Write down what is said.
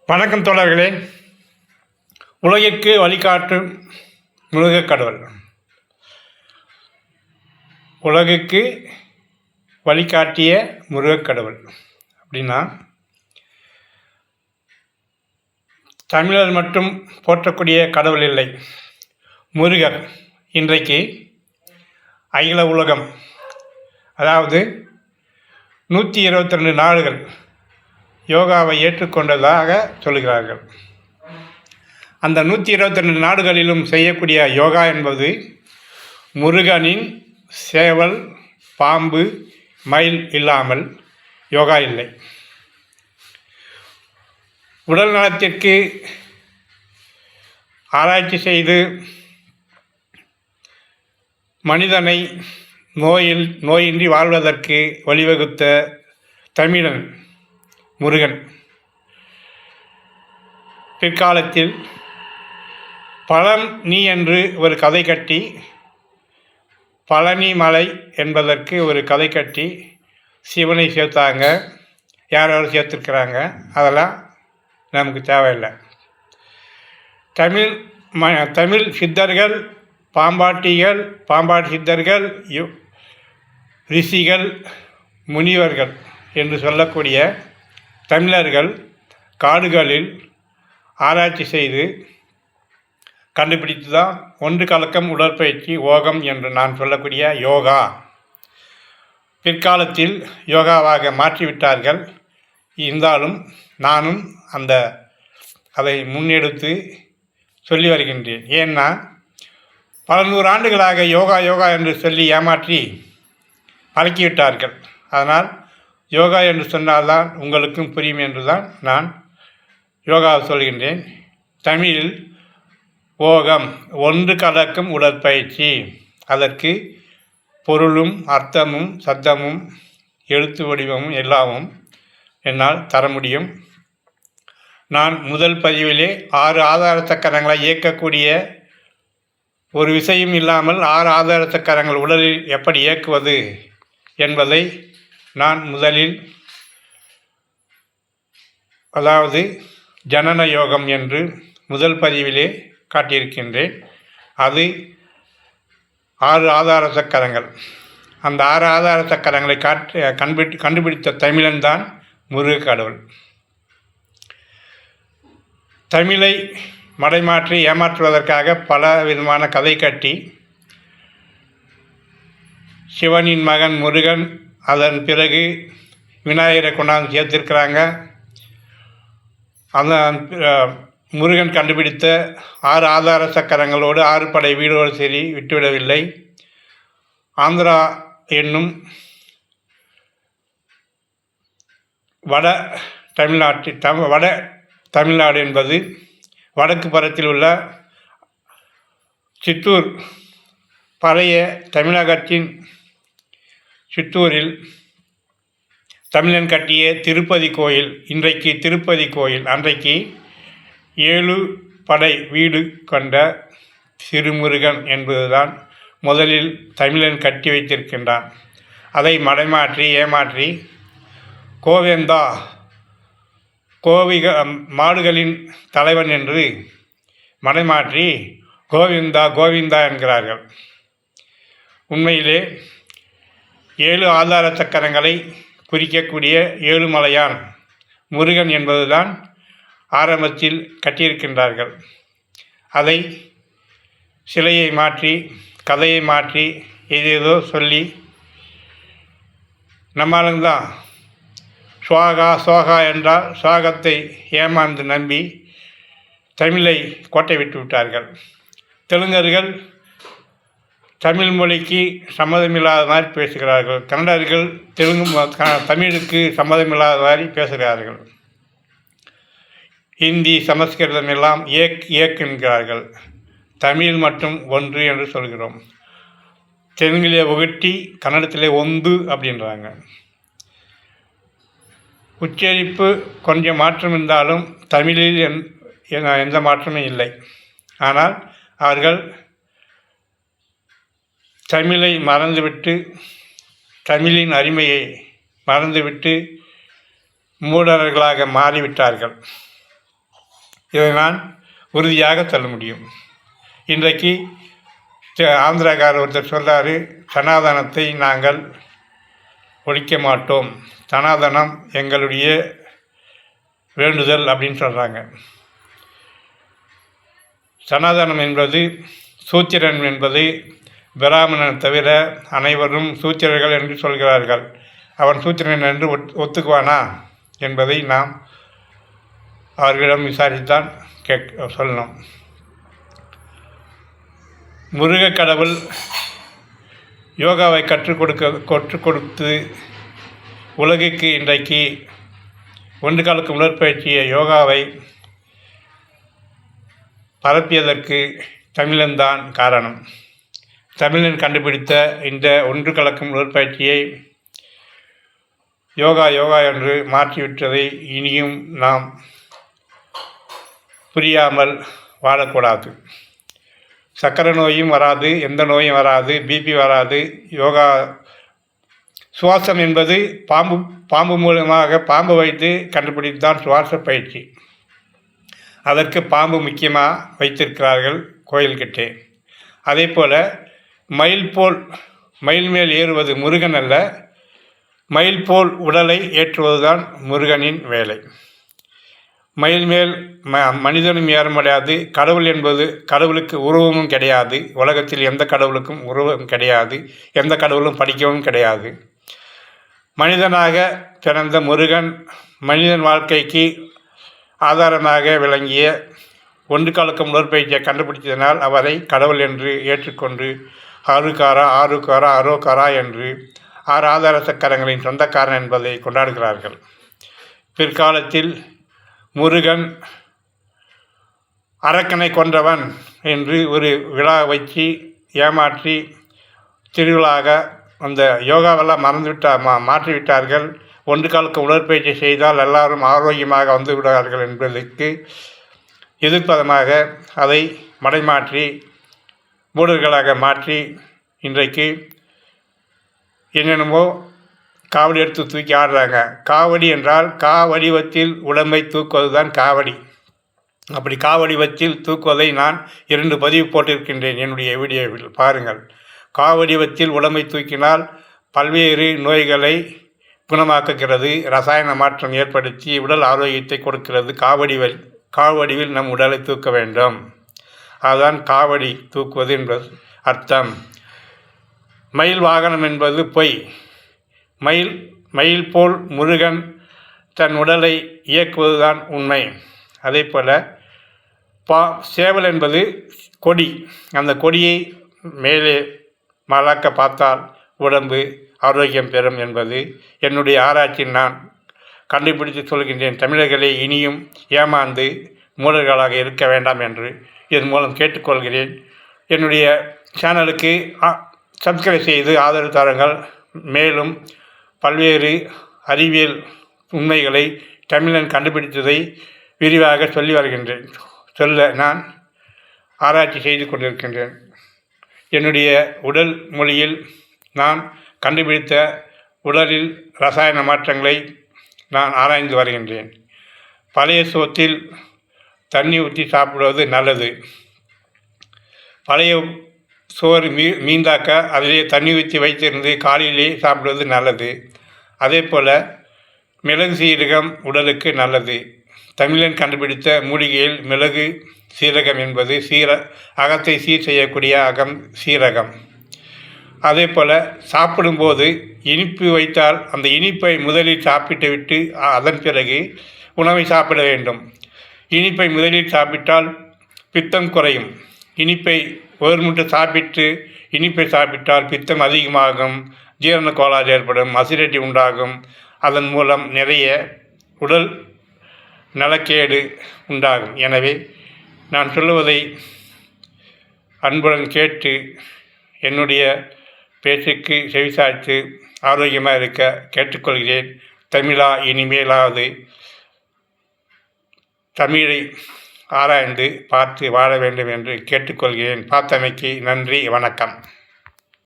வணக்கம் தோழர்களே. உலகிற்கு வழிகாட்டும் முருகக்கடவுள். உலகுக்கு வழிகாட்டிய முருகக்கடவுள் அப்படின்னா தமிழர் மட்டும் போற்றக்கூடிய கடவுள் இல்லை. முருகர் இன்றைக்கு அகில உலகம், அதாவது 122 நாடுகள் யோகாவை ஏற்றுக்கொண்டதாக சொல்கிறார்கள். அந்த 122 நாடுகளிலும் செய்யக்கூடிய யோகா என்பது முருகனின் சேவல், பாம்பு, மயில் இல்லாமல் யோகா இல்லை. உடல் நலத்திற்கு ஆராய்ச்சி செய்து மனிதனை நோயின்றி வாழ்வதற்கு வழிவகுத்த தமிழன் முருகன் பிற்காலத்தில் பழனி என்று ஒரு கதை கட்டி, பழனி மலை என்பதற்கு ஒரு கதை கட்டி சிவனை சேர்த்தாங்க. யாராவது சேர்த்துருக்குறாங்க, அதெல்லாம் நமக்கு தேவையில்லை. தமிழ் சித்தர்கள், பாம்பாட்டி சித்தர்கள், ரிஷிகள், முனிவர்கள் என்று சொல்லக்கூடிய தமிழர்கள் காடுகளில் ஆராய்ச்சி செய்து கண்டுபிடித்து தான் ஒன்று கலக்கம் உடற்பயிற்சி யோகம் என்று நான் சொல்லக்கூடிய யோகா பிற்காலத்தில் யோகாவாக மாற்றிவிட்டார்கள். இருந்தாலும் நானும் அதை முன்னெடுத்து சொல்லி வருகின்றேன். ஏன்னா பல நூறு ஆண்டுகளாக யோகா என்று சொல்லி ஏமாற்றி பழக்கிவிட்டார்கள். அதனால் யோகா என்று சொன்னால்தான் உங்களுக்கும் புரியும் என்று தான் நான் யோகாவை சொல்கின்றேன். தமிழில் ஓகம் ஒன்று கலக்கும் உடற்பயிற்சி. அதற்கு பொருளும் அர்த்தமும் சத்தமும் எழுத்து வடிவமும் எல்லாமும் என்னால் தர முடியும். நான் முதல் பதிவிலே 6 ஆதார சக்கரங்களை இயக்கக்கூடிய ஒரு விஷயம் இல்லாமல் 6 ஆதார சக்கரங்கள் உடலில் எப்படி இயக்குவது என்பதை நான் முதலில், அதாவது ஜனன யோகம் என்று முதல் பதிவிலே காட்டியிருக்கின்றேன். அது 6 ஆதார சக்கரங்கள். அந்த 6 ஆதார சக்கரங்களை கண்டுபிடித்த தமிழன் தான் முருகக்கடவுள். தமிழை மடைமாற்றி ஏமாற்றுவதற்காக பல விதமான கதை கட்டி சிவனின் மகன் முருகன், அதன் பிறகு விநாயகரை கொண்டாந்து சேர்த்திருக்கிறாங்க. அந்த முருகன் கண்டுபிடித்த 6 ஆதார சக்கரங்களோடு 6 படை வீடோடு சரி விட்டுவிடவில்லை. ஆந்திரா என்னும் வட தமிழ்நாடு என்பது வடக்கு புறத்தில் உள்ள சித்தூர், பழைய தமிழகத்தின் சித்தூரில் தமிழன் கட்டிய திருப்பதி கோயில், இன்றைக்கு திருப்பதி கோயில், அன்றைக்கு 7 படை வீடு கொண்ட திருமுருகன் என்பதுதான் முதலில் தமிழன் கட்டி வைத்திருக்கின்றான். அதை மடைமாற்றி ஏமாற்றி கோவேந்தா, மாடுகளின் தலைவன் என்று மடைமாற்றி கோவிந்தா என்கிறார்கள். உண்மையிலே 7 ஆதார சக்கரங்களை குறிக்கக்கூடிய ஏழுமலையான் முருகன் என்பதுதான் ஆரம்பத்தில் கட்டியிருக்கின்றார்கள். அதை சிலையை மாற்றி, கதையை மாற்றி, ஏதேதோ சொல்லி நம்மாலும்தான் சோகா என்றால் சோகத்தை ஏமாந்து நம்பி தமிழை கோட்டை விட்டு விட்டார்கள். தெலுங்கர்கள் தமிழ் மொழிக்கு சம்மதமில்லாத மாதிரி பேசுகிறார்கள். கன்னடர்கள் தமிழுக்கு சம்மதமில்லாத மாதிரி பேசுகிறார்கள். ஹிந்தி, சமஸ்கிருதம் எல்லாம் ஏக் என்கிறார்கள். தமிழ் மட்டும் ஒன்று என்று சொல்கிறோம். தெலுங்கிலே ஒகட்டி, கன்னடத்திலே ஒந்து அப்படின்றாங்க. உச்சரிப்பு கொஞ்சம் மாற்றம் இருந்தாலும் தமிழில் எந்த மாற்றமும் இல்லை. ஆனால் அவர்கள் தமிழை மறந்துவிட்டு, தமிழின் அருமையை மறந்துவிட்டு மூடர்களாக மாறிவிட்டார்கள். இதை நான் உறுதியாக சொல்ல முடியும். இன்றைக்கு ஆந்திராக்காரர் ஒருத்தர் சொல்கிறாரு, சனாதனத்தை நாங்கள் ஒழிக்க மாட்டோம், சனாதனம் எங்களுடைய வேண்டுதல் அப்படின்னு சொல்கிறாங்க. சனாதனம் என்பது சூத்திரன் என்பது பிராமணன் தவிர அனைவரும் சூத்திரர்கள் என்று சொல்கிறார்கள். அவன் சூத்திரன் என்று ஒத்துக்குவானா என்பதை நாம் அவர்களிடம் விசாரித்தான் சொல்லணும். முருகக் கடவுள் யோகாவை கற்றுக் கொடுத்து உலகிற்கு இன்றைக்கு ஒன்று காலுக்கு உடற்பயிற்சிய யோகாவை பரப்பியதற்கு தமிழன்தான் காரணம். தமிழன் கண்டுபிடித்த இந்த ஒன்று கலக்கும் உடற்பயிற்சியை யோகா என்று மாற்றிவிட்டதை இனியும் நாம் புரியாமல் வாழக்கூடாது. சக்கரை நோயும் வராது, எந்த நோயும் வராது, பிபி வராது. யோகா சுவாசம் என்பது பாம்பு மூலமாக பாம்பு வைத்து கண்டுபிடித்தான் சுவாச பயிற்சி. அதற்கு பாம்பு முக்கியமாக வைத்திருக்கிறார்கள் கோயில்கிட்டே. அதே போல் மயில் மேல் ஏறுவது முருகன் அல்ல, மயில் போல் உடலை ஏற்றுவதுதான் முருகனின் வேலை. மயில் மேல் மனிதனும் ஏற முடியாது. கடவுள் என்பது கடவுளுக்கு உருவமும் கிடையாது. உலகத்தில் எந்த கடவுளுக்கும் உருவம் கிடையாது. எந்த கடவுளும் படிக்கவும் கிடையாது. மனிதனாக பிறந்த முருகன் மனிதன் வாழ்க்கைக்கு ஆதாரமாக விளங்கிய ஒன்று கலக்கும் உடற்பயிற்சியை கண்டுபிடித்ததனால் அவரை கடவுள் என்று ஏற்றுக்கொண்டு ஆறுகாரா அரோகாரா என்று 6 ஆதார சக்கரங்களின் சொந்தக்காரன் என்பதை கொண்டாடுகிறார்கள். பிற்காலத்தில் முருகன் அரக்கனை கொன்றவன் என்று ஒரு விழா வச்சு ஏமாற்றி திருவிழாக அந்த யோகாவெல்லாம் மாற்றிவிட்டார்கள். ஒன்று காலுக்கு உடற்பயிற்சி செய்தால் எல்லாரும் ஆரோக்கியமாக வந்து விடுவார்கள் என்பதற்கு எதிர்ப்பதமாக அதை மடைமாற்றி மூடர்களாக மாற்றி இன்றைக்கு என்னென்னமோ காவடி எடுத்து தூக்கி ஆடுறாங்க. காவடி என்றால் வடிவத்தில் உடம்பை தூக்குவது தான் காவடி. அப்படி வடிவத்தில் தூக்குவதை நான் 2 பதிவு போட்டிருக்கின்றேன் என்னுடைய வீடியோவில் பாருங்கள். வடிவத்தில் உடம்பை தூக்கினால் பல்வேறு நோய்களை குணமாக்குகிறது, ரசாயன மாற்றம் ஏற்படுத்தி உடல் ஆரோக்கியத்தை கொடுக்கிறது. காவடிவில் நம் உடலை தூக்க வேண்டும். அதுதான் காவடி தூக்குவது என்பது அர்த்தம். மயில் வாகனம் என்பது பொய். மயில் போல் முருகன் தன் உடலை இயக்குவதுதான் உண்மை. அதே போல் சேவல் என்பது கொடி. அந்த கொடியை மேலே மலக்க பார்த்தால் உடம்பு ஆரோக்கியம் பெறும் என்பது என்னுடைய ஆராய்ச்சியில் நான் கண்டுபிடித்து சொல்கின்றேன். தமிழர்களை இனியும் ஏமாந்து மூடர்களாக இருக்க வேண்டாம் என்று இதன் மூலம் கேட்டுக்கொள்கிறேன். என்னுடைய சேனலுக்கு சப்ஸ்கிரைப் செய்து ஆதரவு தாருங்கள். மேலும் பல்வேறு அறிவியல் உண்மைகளை தமிழன் கண்டுபிடித்ததை விரிவாக சொல்ல நான் ஆராய்ச்சி செய்து கொண்டிருக்கின்றேன். என்னுடைய உடல் மொழியில் நான் கண்டுபிடித்த உடலில் ரசாயன மாற்றங்களை நான் ஆராய்ந்து வருகின்றேன். பழைய சோத்தில் தண்ணி ஊற்றி சாப்பிடுவது நல்லது. பழைய சோறு மீந்தாக்க அதிலே தண்ணி ஊற்றி வைத்திருந்து காலையிலே சாப்பிடுவது நல்லது. அதே போல் மிளகு சீரகம் உடலுக்கு நல்லது. தமிழன் கண்டுபிடித்த மூலிகையில் மிளகு சீரகம் என்பது அகத்தை சீர் செய்யக்கூடிய சீரகம். அதே போல் சாப்பிடும்போது இனிப்பு வைத்தால் அந்த இனிப்பை முதலில் சாப்பிட்டு விட்டு அதன் பிறகு உணவை சாப்பிட வேண்டும். இனிப்பை முதலில் சாப்பிட்டால் பித்தம் குறையும். இனிப்பை ஒரு முட்டை சாப்பிட்டு இனிப்பை சாப்பிட்டால் பித்தம் அதிகமாகும், ஜீரண கோளாறு ஏற்படும், அசிடிட்டி உண்டாகும். அதன் மூலம் நிறைய உடல் நலக்கேடு உண்டாகும். எனவே நான் சொல்லுவதை அன்புடன் கேட்டு என்னுடைய பேச்சுக்கு செவிசாய்த்து ஆரோக்கியமாக இருக்க கேட்டுக்கொள்கிறேன். தமிழா இனிமேலாவது தமிழை ஆராய்ந்து பார்த்து வாழ வேண்டும் என்று கேட்டுக்கொள்கிறேன். பார்த்தமைக்கு நன்றி, வணக்கம்.